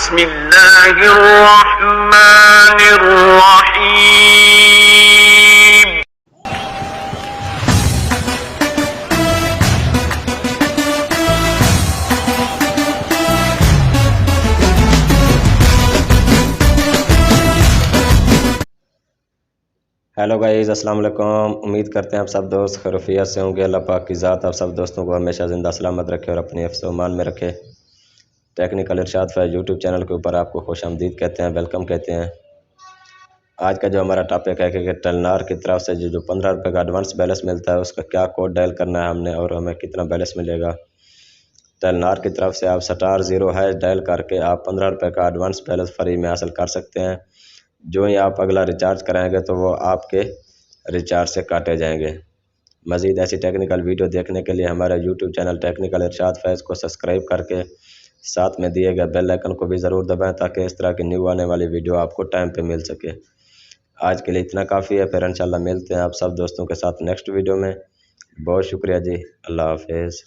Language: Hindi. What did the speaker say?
बिस्मिल्लाहिर्रहमानिर्रहीम। हेलो गाइज़, अस्सलाम वालेकुम। उम्मीद करते हैं आप सब दोस्त खैरियत से होंगे। अल्लाह पाक की ज़ात आप सब दोस्तों को हमेशा ज़िंदा सलामत रखे और अपनी हिफ्ज़ व ईमान में रखे। टेक्निकल इरशाद फैज़ यूट्यूब चैनल के ऊपर आपको खुशामदीद कहते हैं, वेलकम कहते हैं। आज का जो हमारा टॉपिक है कि टेलनार की तरफ से जो 15 रुपये का एडवांस बैलेंस मिलता है उसका क्या कोड डायल करना है हमने और हमें कितना बैलेंस मिलेगा। टेलनार की तरफ से आप *0# डायल करके आप 15 रुपये का एडवांस बैलेंस फ्री में हासिल कर सकते हैं। जो ही आप अगला रिचार्ज कराएंगे तो वो आपके रिचार्ज से काटे जाएंगे। मज़ीद ऐसी टेक्निकल वीडियो देखने के लिए हमारे यूट्यूब चैनल टेक्निकल इरशाद फैज़ को सब्सक्राइब करके साथ में दिए गए बेल आइकन को भी ज़रूर दबाएं ताकि इस तरह की न्यू आने वाली वीडियो आपको टाइम पे मिल सके। आज के लिए इतना काफ़ी है, फिर इंशाल्लाह मिलते हैं आप सब दोस्तों के साथ नेक्स्ट वीडियो में। बहुत शुक्रिया जी, अल्लाह हाफिज़।